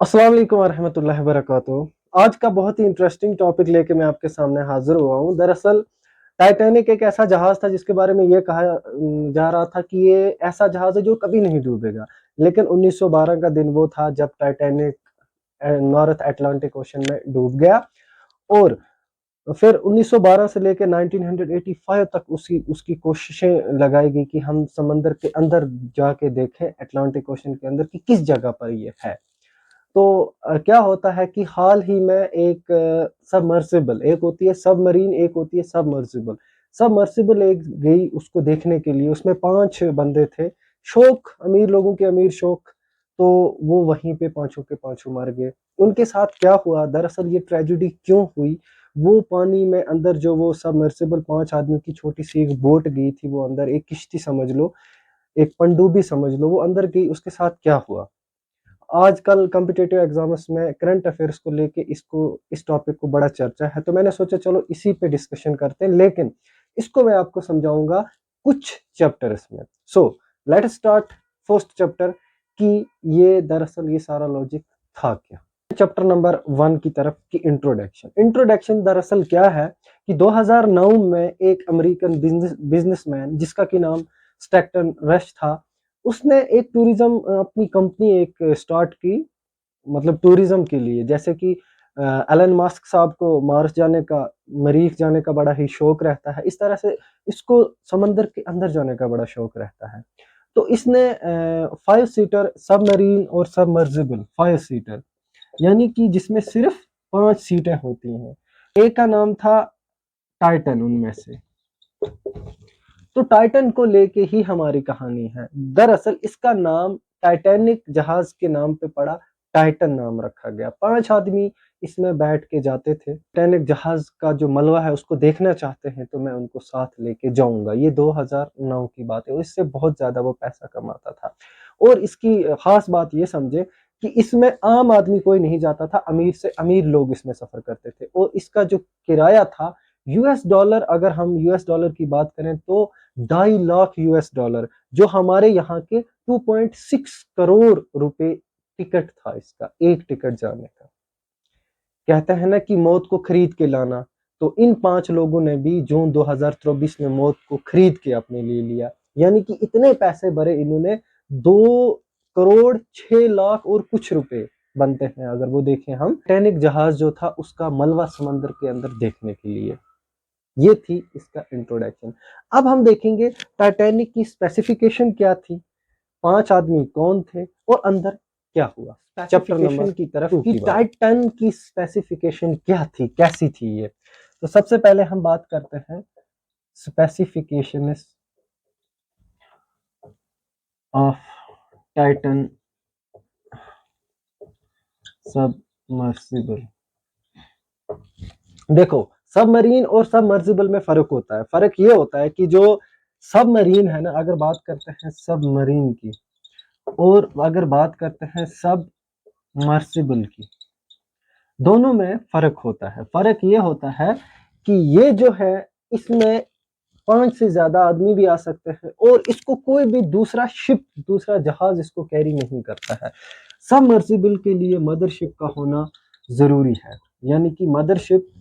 अस्सलाम वालेकुम वरहमतुल्लाहि वबरकातुहू। आज का बहुत ही इंटरेस्टिंग टॉपिक लेके मैं आपके सामने हाजिर हुआ हूँ। दरअसल टाइटैनिक एक ऐसा जहाज था जिसके बारे में ये कहा जा रहा था कि ये ऐसा जहाज है जो कभी नहीं डूबेगा। लेकिन 1912 का दिन वो था जब टाइटैनिक नॉर्थ अटलांटिक ओशन में डूब गया। और फिर 1912 से लेकर 1985 तक उसकी उसकी कोशिशें लगाई गई कि हम समंदर के अंदर जाके देखें, अटलांटिक ओशन के अंदर कि किस जगह पर ये है। तो क्या होता है कि हाल ही में एक सबमर्सिबल, एक होती है सबमरीन, एक होती है सबमर्सिबल। सबमर्सिबल एक गई उसको देखने के लिए, उसमें 5 बंदे थे। शौक, अमीर लोगों के अमीर शौक, तो वो वहीं पे पाँचों के पाँचों मर गए। उनके साथ क्या हुआ, दरअसल ये ट्रेजेडी क्यों हुई, वो पानी में अंदर जो वो सबमर्सिबल 5 आदमियों की छोटी-सी एक बोट गई थी, वो अंदर एक किश्ती समझ लो, एक पनडुब्बी समझ लो, वो अंदर गई, उसके साथ क्या हुआ? आजकल कॉम्पिटिटिव एग्जाम्स में करंट अफेयर्स को लेके इस टॉपिक को बड़ा चर्चा है, तो मैंने सोचा चलो इसी पे डिस्कशन करते हैं, लेकिन इसको मैं आपको समझाऊंगा कुछ चैप्टर्स में। So let start first chapter कि ये दरअसल ये सारा लॉजिक था क्या। चैप्टर नंबर 1 की तरफ की इंट्रोडक्शन। इंट्रोडक्शन दरअसल क्या है कि 2009 में एक अमेरिकन बिजनेसमैन जिसका की नाम स्टैक्टन रश था, उसने एक टूरिज्म अपनी कंपनी एक स्टार्ट की, मतलब टूरिज्म के लिए। जैसे कि एलन मस्क साहब को मार्स जाने का, मरीख जाने का बड़ा ही शौक रहता है, इस तरह से इसको समंदर के अंदर जाने का बड़ा शौक रहता है। तो इसने 5 सीटर सबमरीन और सबमर्सिबल 5 सीटर, यानी कि जिसमें सिर्फ 5 सीटें होती हैं। एक का नाम था टाइटन उनमें से। तो टाइटन को लेके ही हमारी कहानी है। दरअसल इसका नाम टाइटैनिक जहाज के नाम पे पड़ा, टाइटन नाम रखा गया। 5 आदमी इसमें बैठ के जाते थे। टाइटैनिक जहाज का जो मलबा है उसको देखना चाहते हैं तो मैं उनको साथ लेके जाऊंगा। ये 2009 की बात है और इससे बहुत ज्यादा वो पैसा कमाता था। और इसकी खास बात ये समझे कि इसमें आम आदमी कोई नहीं जाता था, अमीर से अमीर लोग इसमें सफर करते थे। और इसका जो किराया था यूएस डॉलर, अगर हम यूएस डॉलर की बात करें तो 2.5 लाख यूएस डॉलर, जो हमारे यहाँ के 2.6 करोड़ रुपए टिकट था इसका, एक टिकट जाने का। कहते हैं ना कि मौत को खरीद के लाना, तो इन 5 लोगों ने भी जून 2024 में मौत को खरीद के अपने लिए लिया। यानी कि इतने पैसे भरे इन्होंने, 2 करोड़ 6 लाख और कुछ रुपए बनते हैं अगर वो देखें हम। टाइटैनिक जहाज जो था उसका मलबा समंदर के अंदर देखने के लिए। ये थी इसका इंट्रोडक्शन। अब हम देखेंगे टाइटैनिक की स्पेसिफिकेशन क्या थी, 5 आदमी कौन थे और अंदर क्या हुआ। चैप्टर नंबर की तरफ कि टाइटन की स्पेसिफिकेशन क्या थी, कैसी थी ये। तो सबसे पहले हम बात करते हैं स्पेसिफिकेशन ऑफ टाइटन सबमर्सिबल। देखो, सबमरीन और सबमर्सिबल में फर्क होता है। फर्क ये होता है कि जो सबमरीन है ना, अगर बात करते हैं सबमरीन की और अगर बात करते हैं सबमर्सिबल की, दोनों में फर्क होता है। फर्क ये होता है कि ये जो है इसमें 5 से ज्यादा आदमी भी आ सकते हैं और इसको कोई भी दूसरा शिप, दूसरा जहाज इसको कैरी नहीं करता है। सबमर्सिबल के लिए मदरशिप का होना जरूरी है, यानी कि मदरशिप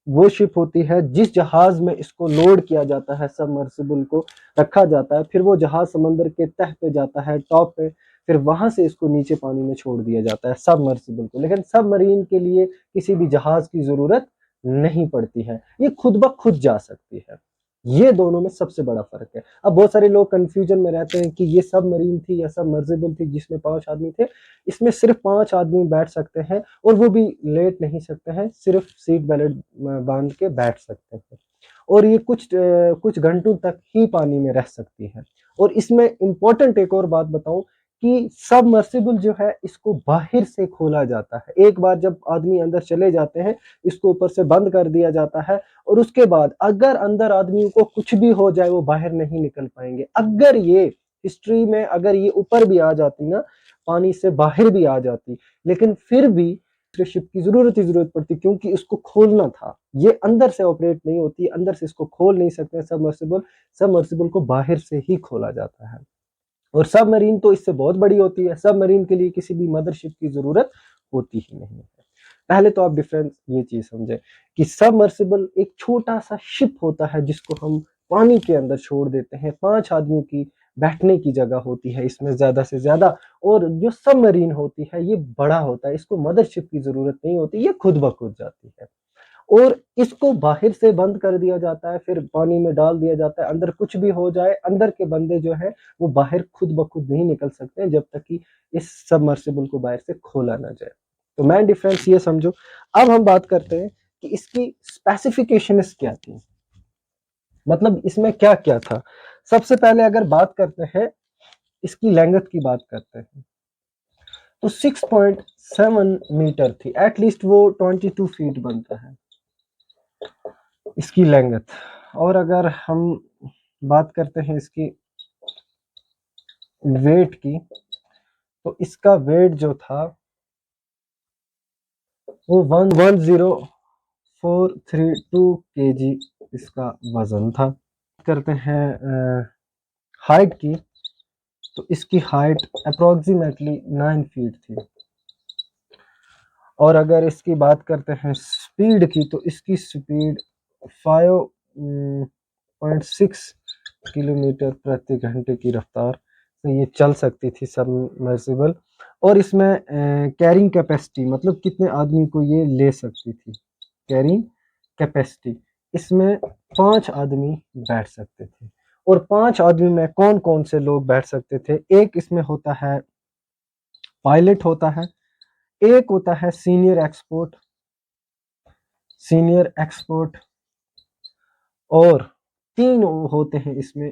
वो शिप होती है जिस जहाज में इसको लोड किया जाता है, सबमर्सिबल को रखा जाता है, फिर वो जहाज समंदर के तह पे जाता है, टॉप पे, फिर वहां से इसको नीचे पानी में छोड़ दिया जाता है सबमर्सिबल को। लेकिन सबमरीन के लिए किसी भी जहाज की जरूरत नहीं पड़ती है, ये खुद ब खुद जा सकती है। ये दोनों में सबसे बड़ा फर्क है। अब बहुत सारे लोग कंफ्यूजन में रहते हैं कि ये सबमरीन थी या सबमर्सिबल थी जिसमें 5 आदमी थे। इसमें सिर्फ 5 आदमी बैठ सकते हैं और वो भी लेट नहीं सकते हैं, सिर्फ सीट बेल्ट बांध के बैठ सकते हैं। और ये कुछ घंटों तक ही पानी में रह सकती है। और इसमें इंपॉर्टेंट एक और बात बताऊं कि सबमर्सिबल जो है इसको बाहर से खोला जाता है। एक बार जब आदमी अंदर चले जाते हैं, इसको ऊपर से बंद कर दिया जाता है और उसके बाद अगर अंदर आदमियों को कुछ भी हो जाए वो बाहर नहीं निकल पाएंगे। अगर ये हिस्ट्री में अगर ये ऊपर भी आ जाती ना, पानी से बाहर भी आ जाती, लेकिन फिर भी शिप की जरूरत पड़ती, क्योंकि इसको खोलना था। ये अंदर से ऑपरेट नहीं होती, अंदर से इसको खोल नहीं सकते सबमर्सिबल। सबमर्सिबल को बाहर से ही खोला जाता है। और सबमरीन तो इससे बहुत बड़ी होती है, सबमरीन के लिए किसी भी मदरशिप की जरूरत होती ही नहीं है। पहले तो आप डिफरेंस ये चीज समझे कि सबमर्सिबल एक छोटा सा शिप होता है जिसको हम पानी के अंदर छोड़ देते हैं, 5 आदमियों की बैठने की जगह होती है इसमें ज्यादा से ज्यादा। और जो सबमरीन होती है ये बड़ा होता है, इसको मदरशिप की जरूरत नहीं होती, ये खुद ब खुद जाती है। और इसको बाहर से बंद कर दिया जाता है, फिर पानी में डाल दिया जाता है, अंदर कुछ भी हो जाए अंदर के बंदे जो है वो बाहर खुद ब खुद नहीं निकल सकते हैं जब तक कि इस सबमर्सिबल को बाहर से खोला ना जाए। तो मेन डिफरेंस ये समझो। अब हम बात करते हैं कि इसकी स्पेसिफिकेशंस क्या थी, मतलब इसमें क्या क्या था। सबसे पहले अगर बात करते हैं इसकी लेंथ की बात करते हैं तो 6.7 मीटर थी, एटलीस्ट वो 22 फीट बनता है इसकी लेंथ। और अगर हम बात करते हैं इसकी वेट की तो इसका वेट जो था वो 110,432 kg इसका वजन था। करते हैं हाइट की तो इसकी हाइट अप्रोक्सीमेटली 9 फीट थी। और अगर इसकी बात करते हैं स्पीड की तो इसकी स्पीड 5.6 किलोमीटर प्रति घंटे की रफ्तार से ये चल सकती थी सबमर्सिबल। और इसमें कैरिंग कैपेसिटी मतलब कितने आदमी को ये ले सकती थी, कैरिंग कैपेसिटी इसमें 5 आदमी बैठ सकते थे। और 5 आदमी में कौन कौन से लोग बैठ सकते थे, एक इसमें होता है पायलट होता है, एक होता है सीनियर एक्सपोर्ट और 3 होते हैं इसमें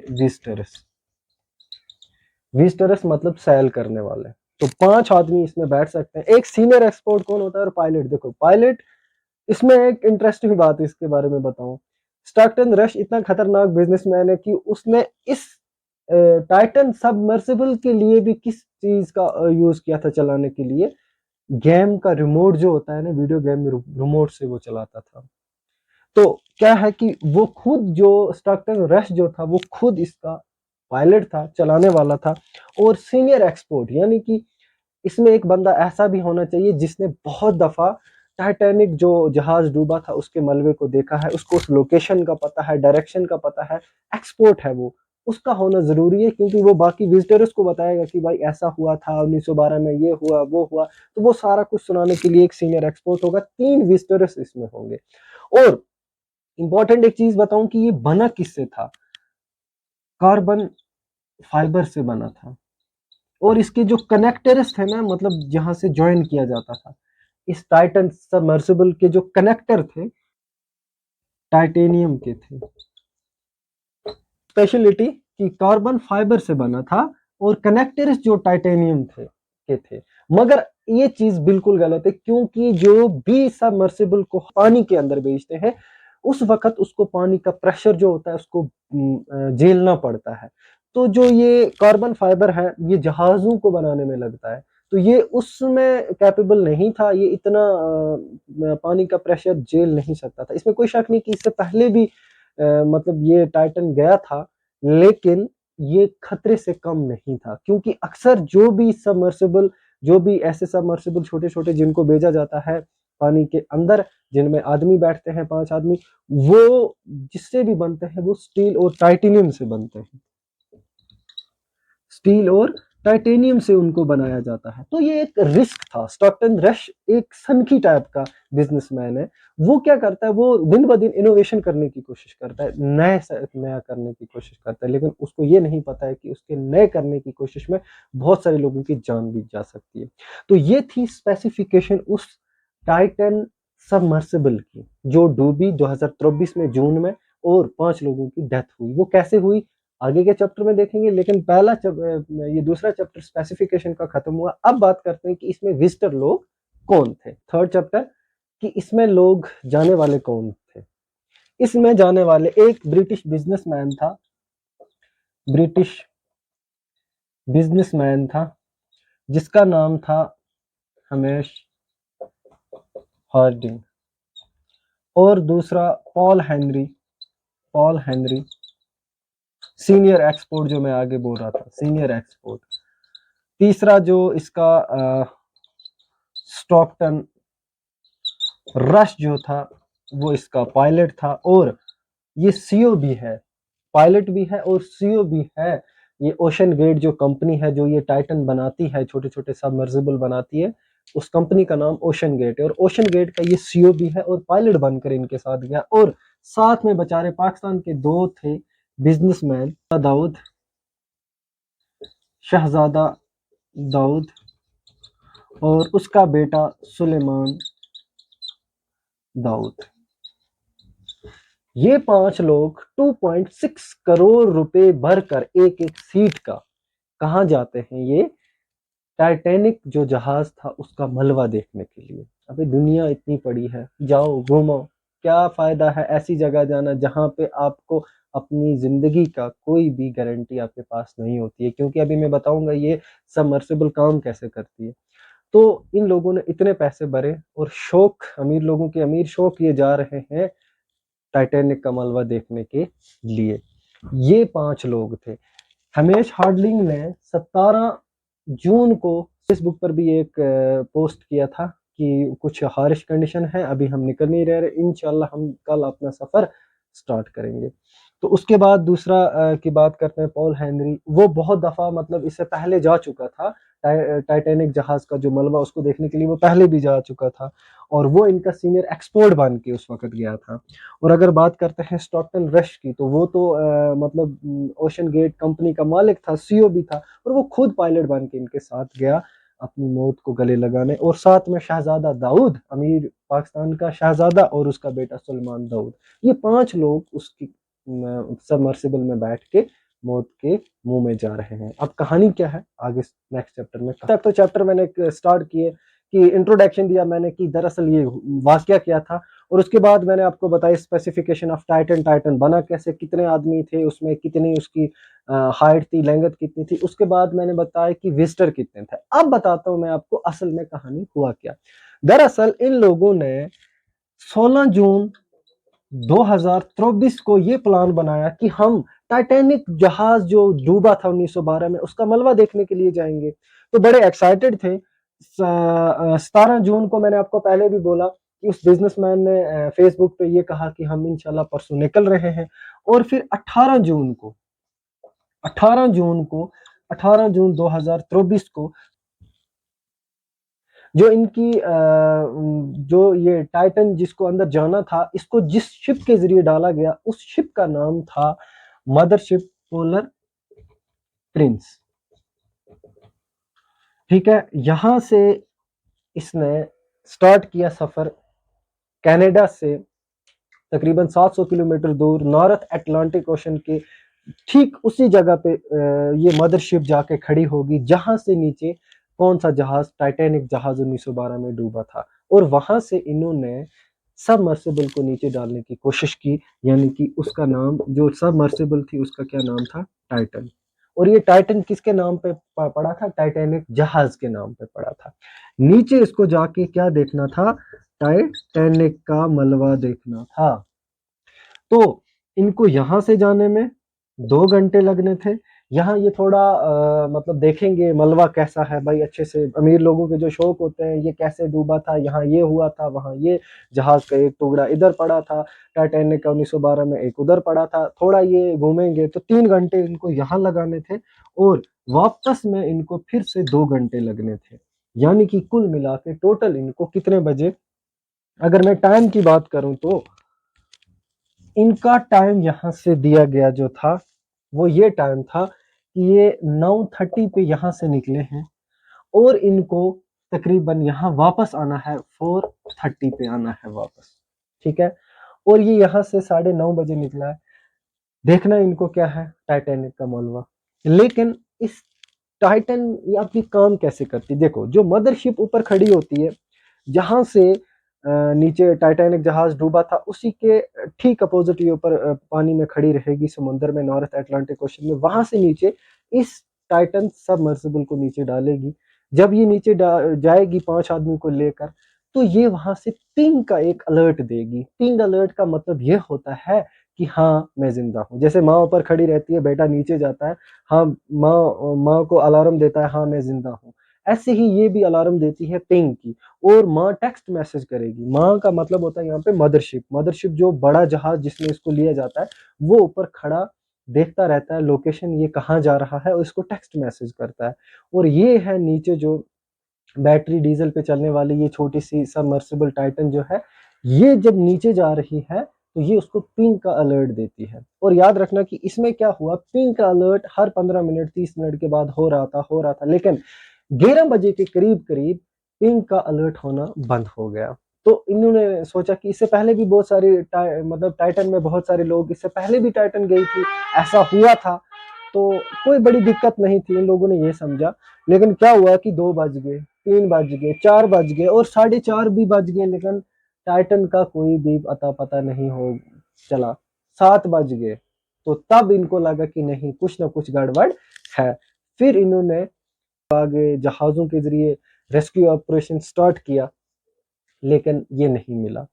विजिटर्स मतलब सैल करने वाले। तो 5 आदमी इसमें बैठ सकते हैं। एक सीनियर एक्सपोर्ट कौन होता है और पायलट, देखो पायलट इसमें एक इंटरेस्टिंग बात इसके बारे में बताऊं। स्टॉकटन रश इतना खतरनाक बिजनेसमैन है कि उसने इस टाइटन सबमर्सिबल के लिए भी किस चीज का यूज किया था चलाने के लिए, गेम का रिमोट जो होता है ना, वीडियो गेम में रिमोट से वो चलाता था। तो क्या है कि वो खुद जो स्टॉकटन रश जो था वो खुद इसका पायलट था, चलाने वाला था। और सीनियर एक्सपोर्ट यानी कि इसमें एक बंदा ऐसा भी होना चाहिए जिसने बहुत दफा टाइटैनिक जो जहाज डूबा था उसके मलबे को देखा है, उसको उस लोकेशन का पता है, डायरेक्शन का पता है, एक्सपोर्ट है वो, उसका होना जरूरी है। क्योंकि वो बाकी विजिटर्स को बताएगा कि भाई ऐसा हुआ था 1912 में, ये हुआ वो हुआ, तो वो सारा कुछ सुनाने के लिए एक सीनियर एक्सपोर्ट होगा। 3 विजिटर्स इसमें होंगे। और इंपॉर्टेंट एक चीज बताऊं कि ये बना किससे था, कार्बन फाइबर से बना था। और इसके जो कनेक्टर्स थे ना, मतलब जहां से ज्वाइन किया जाता था, इस टाइटन सबमर्सिबल के जो कनेक्टर थे टाइटेनियम के थे। स्पेशलिटी कि कार्बन फाइबर से बना था और कनेक्टर्स जो टाइटेनियम थे। मगर ये चीज बिल्कुल गलत है, क्योंकि जो भी सबमर्सिबल को पानी के अंदर भेजते हैं उस वक्त उसको पानी का प्रेशर जो होता है उसको झेलना पड़ता है। तो जो ये कार्बन फाइबर है ये जहाजों को बनाने में लगता है, तो ये उसमें कैपेबल नहीं था, ये इतना पानी का प्रेशर झेल नहीं सकता था। इसमें कोई शक नहीं कि इससे पहले भी मतलब ये टाइटन गया था, लेकिन ये खतरे से कम नहीं था। क्योंकि अक्सर जो भी ऐसे सबमर्सिबल छोटे छोटे जिनको भेजा जाता है पानी के अंदर, जिनमें आदमी बैठते हैं 5 आदमी, वो जिससे भी बनते हैं वो स्टील और टाइटेनियम से बनते हैं, स्टील और टाइटेनियम से उनको बनाया जाता है। तो ये एक रिस्क था। स्टॉकटन रश एक सनकी टाइप का बिजनेसमैन है। वो क्या करता है, वो दिन ब दिन इनोवेशन करने की कोशिश करता है, नया करने की कोशिश करता है, लेकिन उसको ये नहीं पता है कि उसके नए करने की कोशिश में बहुत सारे लोगों की जान भी जा सकती है। तो ये थी स्पेसिफिकेशन उस टाइटन सबमर्सिबल की जो डूबी 2024 में जून में और 5 लोगों की डेथ हुई। वो कैसे हुई आगे के चैप्टर में देखेंगे, लेकिन ये दूसरा चैप्टर स्पेसिफिकेशन का खत्म हुआ। अब बात करते हैं कि इसमें विजिटर लोग कौन थे, थर्ड चैप्टर, कि इसमें लोग जाने वाले कौन थे। इसमें जाने वाले एक ब्रिटिश बिजनेसमैन था जिसका नाम था हमेश हार्डिंग। और दूसरा पॉल हेनरी सीनियर एक्सपोर्ट, जो मैं आगे बोल रहा था सीनियर एक्सपोर्ट। तीसरा जो इसका स्टॉकटन रश जो था वो इसका पायलट था, और ये सीईओ भी है, पायलट भी है और सीईओ भी है। ये ओशन गेट जो कंपनी है, जो ये टाइटन बनाती है, छोटे छोटे सबमर्सिबल बनाती है, उस कंपनी का नाम ओशन गेट है, और ओशन गेट का ये सीईओ भी है और पायलट बनकर इनके साथ गया। और साथ में बेचारे पाकिस्तान के दो थे बिजनेसमैन, दाऊद, शहजादा दाऊद और उसका बेटा सुलेमान दाऊद। ये 5 लोग 2.6 करोड़ रुपए भरकर एक एक सीट का कहाँ जाते हैं? ये टाइटैनिक जो जहाज था उसका मलबा देखने के लिए। अबे दुनिया इतनी बड़ी है, जाओ घूमो, क्या फायदा है ऐसी जगह जाना जहां पे आपको अपनी जिंदगी का कोई भी गारंटी आपके पास नहीं होती है, क्योंकि अभी मैं बताऊंगा ये सबमर्सिबल काम कैसे करती है। तो इन लोगों ने इतने पैसे भरे और शौक, अमीर लोगों के अमीर शौक ये जा रहे हैं टाइटैनिक का मलबा देखने के लिए। ये 5 लोग थे। हमेश हार्डलिंग ने 17 जून को फेसबुक पर भी एक पोस्ट किया था कि कुछ हारिश कंडीशन है, अभी हम निकल नहीं रहे, इंशाल्लाह हम कल अपना सफर स्टार्ट करेंगे। तो उसके बाद दूसरा की बात करते हैं, पॉल हेनरी। वो बहुत दफा, मतलब इससे पहले जा चुका था टाइटैनिक जहाज का जो मलबा उसको देखने के लिए, वो पहले भी जा चुका था और वो इनका सीनियर एक्सपर्ट बन के उस वक्त गया था। और अगर बात करते हैं स्टॉकटन रश की, तो वो तो मतलब ओशन गेट कंपनी का मालिक था, सीईओ भी था, और वो खुद पायलट बन के इनके साथ गया अपनी मौत को गले लगाने। और साथ में शहजादा दाऊद, अमीर पाकिस्तान का शहजादा, और उसका बेटा सुलेमान दाऊद, ये 5 लोग उसकी सबमर्सिबल में बैठ के मौत के मुंह में जा रहे हैं। अब कहानी क्या है आगे नेक्स्ट चैप्टर में। तक तो चैप्टर मैंने स्टार्ट किए कि इंट्रोडक्शन दिया मैंने कि दरअसल ये वाकया क्या था, और उसके बाद मैंने आपको बताया स्पेसिफिकेशन ऑफ टाइटन, टाइटन बना कैसे, कितने आदमी थे उसमें, कितनी उसकी हाइट थी, लेंथ कितनी थी। उसके बाद मैंने बताया कि विजिटर कितने थे। अब बताता हूं मैं आपको असल में कहानी हुआ क्या। दरअसल इन लोगों ने 16 जून 2024 को ये प्लान बनाया कि हम टाइटैनिक जहाज जो डूबा था 1912 में उसका मलबा देखने के लिए जाएंगे। तो बड़े एक्साइटेड थे। 17 जून को मैंने आपको पहले भी बोला कि उस बिजनेसमैन ने फेसबुक पे ये कहा कि हम इंशाल्लाह परसों निकल रहे हैं। और फिर 18 जून को 18 जून 2024 को जो इनकी जो ये टाइटन जिसको अंदर जाना था, इसको जिस शिप के जरिए डाला गया उस शिप का नाम था मदरशिप पोलर प्रिंस। ठीक है, यहां से इसने स्टार्ट किया सफर कनाडा से तकरीबन 700 किलोमीटर दूर नॉर्थ अटलांटिक ओशन के ठीक उसी जगह पे ये मदरशिप जाके खड़ी होगी जहां से नीचे कौन सा जहाज, टाइटैनिक जहाज 1912 में डूबा था। और वहां से इन्होंने सबमर्सिबल को नीचे डालने की कोशिश की, यानी कि उसका नाम, जो सबमर्सिबल थी उसका क्या नाम था? टाइटन। और ये टाइटन किसके नाम पे पड़ा था? टाइटैनिक जहाज के नाम पे पड़ा था। नीचे इसको जाके क्या देखना था? टाइटैनिक का मलबा देखना था। तो इनको यहां से जाने में 2 घंटे लगने थे। यहाँ ये थोड़ा मतलब देखेंगे मलबा कैसा है भाई, अच्छे से अमीर लोगों के जो शौक होते हैं, ये कैसे डूबा था, यहाँ ये हुआ था, वहाँ ये जहाज का एक टुकड़ा इधर पड़ा था, टाइटैनिक का 1912 में एक उधर पड़ा था, थोड़ा ये घूमेंगे। तो 3 घंटे इनको यहाँ लगाने थे और वापस में इनको फिर से 2 घंटे लगने थे। यानी कि कुल मिला के टोटल इनको कितने बजे, अगर मैं टाइम की बात करूं तो इनका टाइम यहां से दिया गया जो था वो ये टाइम था कि ये 9:30 पे यहां से निकले हैं और इनको तकरीबन यहाँ वापस आना है 4:30 पे आना है वापस। ठीक है, और ये यहाँ से 9:30 बजे निकला है। देखना इनको क्या है? टाइटैनिक का मलबा। लेकिन इस टाइटन ये अपनी काम कैसे करती? देखो, जो मदरशिप ऊपर खड़ी होती है, जहां से नीचे टाइटैनिक जहाज डूबा था उसी के ठीक अपोजिट ये ऊपर पानी में खड़ी रहेगी समुद्र में, नॉर्थ अटलांटिक ओशन में। वहां से नीचे इस टाइटन सबमर्सिबल को नीचे डालेगी। जब ये नीचे जाएगी 5 आदमी को लेकर, तो ये वहां से पिंग का एक अलर्ट देगी। पिंग अलर्ट का मतलब ये होता है कि हाँ मैं जिंदा हूँ। जैसे माँ ऊपर खड़ी रहती है, बेटा नीचे जाता है, हाँ माँ को अलार्म देता है हाँ मैं जिंदा हूँ। ऐसे ही ये भी अलार्म देती है पिंग की, और माँ टेक्स्ट मैसेज करेगी। माँ का मतलब होता है यहाँ पे मदरशिप। मदरशिप जो बड़ा जहाज जिसमें इसको लिया जाता है, वो ऊपर खड़ा देखता रहता है लोकेशन ये कहाँ जा रहा है, और इसको टेक्स्ट मैसेज करता है। और ये है नीचे जो बैटरी डीजल पे चलने वाली ये छोटी सी सबमर्सिबल टाइटन जो है, ये जब नीचे जा रही है तो ये उसको पिंग का अलर्ट देती है। और याद रखना कि इसमें क्या हुआ, पिंग का अलर्ट हर 15 मिनट 30 मिनट के बाद हो रहा था, लेकिन 11 बजे के करीब करीब पिंग का अलर्ट होना बंद हो गया। तो इन्होंने सोचा कि इससे पहले भी बहुत सारी मतलब टाइटन में बहुत सारे लोग, इससे पहले भी टाइटन गई थी, ऐसा हुआ था, तो कोई बड़ी दिक्कत नहीं थी, इन लोगों ने ये समझा। लेकिन क्या हुआ कि 2 बज गए, 3 बज गए, 4 बज गए और 4:30 भी बज गए, लेकिन टाइटन का कोई भी अता पता नहीं हो चला। 7 बज गए, तो तब इनको लगा कि नहीं, कुछ ना कुछ गड़बड़ है। फिर इन्होंने आगे जहाजों के जरिए रेस्क्यू ऑपरेशन स्टार्ट किया, लेकिन ये नहीं मिला,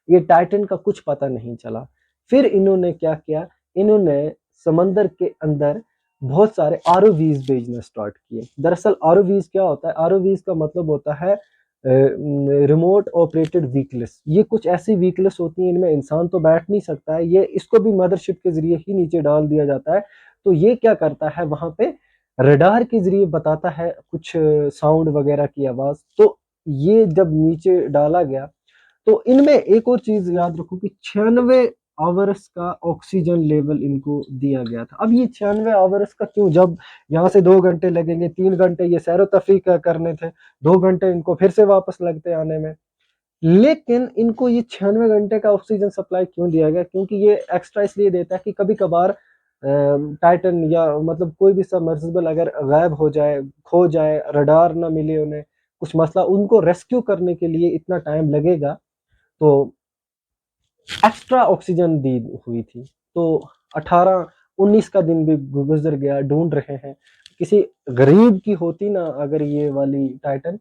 ये टाइटन का कुछ पता नहीं चला। फिर इन्होंने क्या किया, इन्होंने समंदर के अंदर बहुत सारे आरओवीज भेजना स्टार्ट किए। दरअसल आरओवीज क्या होता है, आरओवीज का मतलब होता है रिमोट ऑपरेटेड व्हीकल्स। ये कुछ ऐसी व्हीकल्स होती हैं, इनमें इंसान तो बैठ नहीं सकता है, ये इसको भी मदरशिप के जरिए ही नीचे डाल दिया जाता है। तो ये क्या करता है, वहां पे रडार के जरिए बताता है कुछ साउंड वगैरह की आवाज। तो ये जब नीचे डाला गया, तो इनमें एक और चीज याद रखो कि 96 आवर्स का ऑक्सीजन लेवल इनको दिया गया था। अब ये 96 आवर्स का क्यों, जब यहाँ से 2 घंटे लगेंगे, 3 घंटे ये सैरो तफरी करने थे, 2 घंटे इनको फिर से वापस लगते आने में, लेकिन इनको ये 96 घंटे का ऑक्सीजन सप्लाई क्यों दिया गया, क्योंकि ये एक्स्ट्रा इसलिए देता है कि कभी कभार टाइटन या मतलब कोई भी सबमर्सिबल अगर गायब हो जाए, खो जाए, रडार ना मिले उन्हें, कुछ मसला, उनको रेस्क्यू करने के लिए इतना टाइम लगेगा, तो एक्स्ट्रा ऑक्सीजन दी हुई थी। तो 18-19 का दिन भी गुजर गया, ढूंढ रहे हैं। किसी गरीब की होती ना अगर ये वाली टाइटन,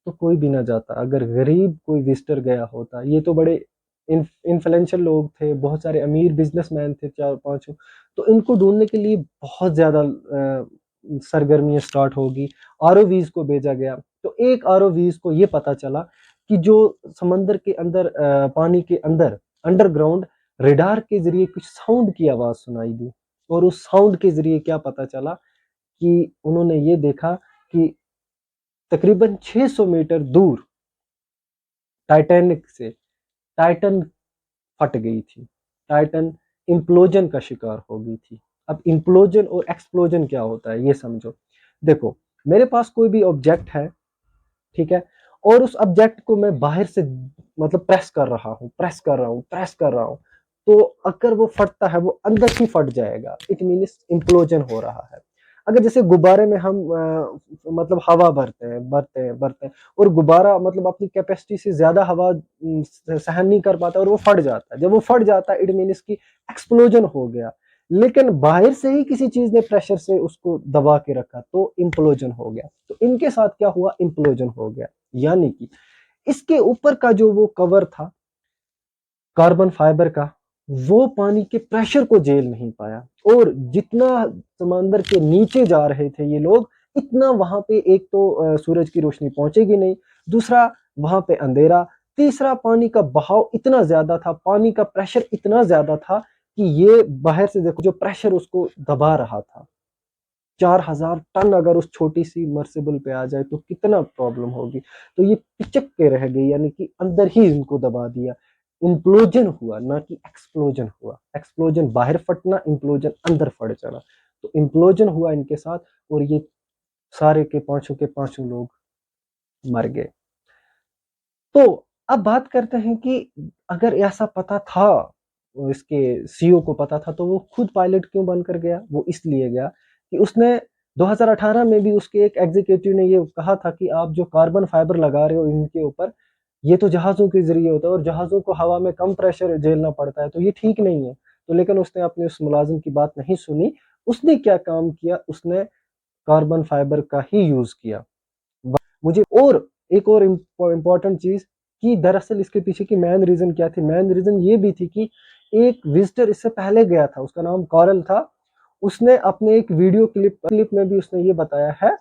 तो कोई भी ना जाता, अगर गरीब कोई विजिटर गया होता। ये तो बड़े इन्फ्लुएंशियल लोग थे, बहुत सारे अमीर बिजनेसमैन थे 4-5, तो इनको ढूंढने के लिए बहुत ज्यादा सरगर्मियां स्टार्ट होगी। आरओवीज को भेजा गया, तो एक आरओवीज को ये पता चला कि जो समंदर के अंदर पानी के अंदर अंडरग्राउंड रेडार के जरिए कुछ साउंड की आवाज सुनाई दी। और उस साउंड के जरिए क्या पता चला कि उन्होंने ये देखा कि तकरीबन 600 मीटर दूर टाइटैनिक से टाइटन फट गई थी, टाइटन इम्प्लोजन का शिकार हो गई थी। अब इम्प्लोजन और एक्सप्लोजन क्या होता है ये समझो। देखो, मेरे पास कोई भी ऑब्जेक्ट है, ठीक है, और उस ऑब्जेक्ट को मैं बाहर से मतलब प्रेस कर रहा हूँ, प्रेस कर रहा हूँ, तो अगर वो फटता है, वो अंदर ही फट जाएगा, इट मीन्स इम्प्लोजन हो रहा है। अगर जैसे गुब्बारे में हम मतलब हवा भरते हैं और गुब्बारा मतलब अपनी कैपेसिटी से ज्यादा हवा सहन नहीं कर पाता और वो फट जाता है। जब वो फट जाता है, इट मीन्स की एक्सप्लोजन हो गया। लेकिन बाहर से ही किसी चीज ने प्रेशर से उसको दबा के रखा, तो इम्प्लोजन हो गया। तो इनके साथ क्या हुआ, इम्प्लोजन हो गया। यानी कि इसके ऊपर का जो वो कवर था कार्बन फाइबर का, वो पानी के प्रेशर को झेल नहीं पाया, और जितना समंदर के नीचे जा रहे थे ये लोग, इतना वहां पे एक तो सूरज की रोशनी पहुंचेगी नहीं, दूसरा वहां पे अंधेरा, तीसरा पानी का बहाव इतना ज्यादा था, पानी का प्रेशर इतना ज्यादा था कि ये बाहर से देखो जो प्रेशर उसको दबा रहा था। 4000 टन अगर उस छोटी सी मर्सिबल पे आ जाए तो कितना प्रॉब्लम होगी। तो ये पिचक के रह गई, यानी कि अंदर ही इनको दबा दिया। इम्प्लोजन हुआ, ना कि एक्सप्लोजन हुआ। एक्सप्लोजन बाहर फटना, इम्प्लोजन अंदर फट जाना। तो इम्प्लोजन हुआ इनके साथ, और ये सारे के पांचों लोग मर गए। तो अब बात करते हैं कि अगर ऐसा पता था, इसके सीईओ को पता था, तो वो खुद पायलट क्यों बनकर गया। वो इसलिए गया कि उसने 2018 में भी उसके एक एग्जीक्यूटिव ने ये कहा था कि आप जो कार्बन फाइबर लगा रहे हो इनके ऊपर, ये तो जहाजों के जरिए होता है और जहाजों को हवा में कम प्रेशर झेलना पड़ता है, तो ये ठीक नहीं है। तो लेकिन उसने अपने उस मुलाजिम की बात नहीं सुनी। उसने क्या काम किया, उसने कार्बन फाइबर का ही यूज किया। मुझे और एक और इम्पोर्टेंट चीज कि दरअसल इसके पीछे की मेन रीजन क्या थी, मेन रीजन ये भी थी कि एक विजिटर इससे पहले गया था, उसका नाम कॉरल था। उसने अपने एक वीडियो क्लिप में भी उसने ये बताया है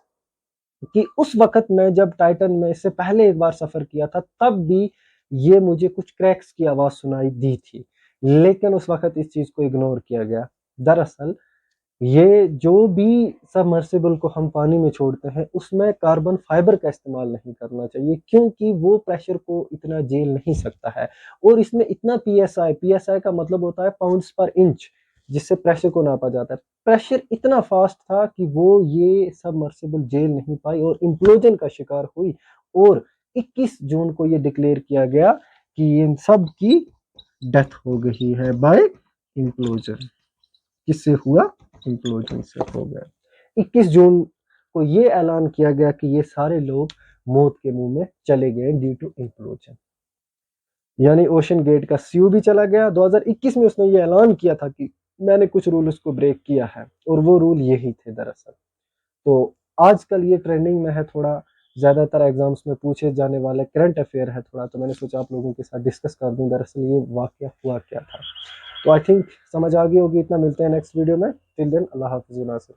कि उस वक़्त में जब टाइटन में इससे पहले एक बार सफ़र किया था, तब भी ये मुझे कुछ क्रैक्स की आवाज़ सुनाई दी थी, लेकिन उस वक़्त इस चीज़ को इग्नोर किया गया। दरअसल ये जो भी सबमर्सिबल को हम पानी में छोड़ते हैं, उसमें कार्बन फाइबर का इस्तेमाल नहीं करना चाहिए, क्योंकि वो प्रेशर को इतना झेल नहीं सकता है और इसमें इतना पीएसआई का मतलब होता है पाउंड्स पर इंच, जिससे प्रेशर को नापा जाता है। प्रेशर इतना फास्ट था कि वो ये सबमर्सिबल झेल नहीं पाई और इम्प्लोजन का शिकार हुई और 21 जून को ये डिक्लेयर किया गया कि इन सब की डेथ हो गई है बाय इम्प्लोजन। किससे हुआ? इम्प्लोजन से हो गया। 21 जून को ये ऐलान किया गया कि ये सारे लोग मौत के मुंह में चले गए ड्यू टू इम्प्लोजन। यानी ओशन गेट का सीयू भी चला गया। 2021 में उसने ये ऐलान किया था कि मैंने कुछ रूल उसको ब्रेक किया है और वो रूल यही थे दरअसल। तो आजकल ये ट्रेंडिंग में है थोड़ा, ज़्यादातर एग्जाम्स में पूछे जाने वाले करंट अफेयर है थोड़ा, तो मैंने सोचा आप लोगों के साथ डिस्कस कर दूं दरअसल ये वाकया हुआ क्या था। तो आई थिंक समझ आ गई होगी। इतना, मिलते हैं नेक्स्ट वीडियो में। टिल देन अल्लाह हाफिज़ नासिर।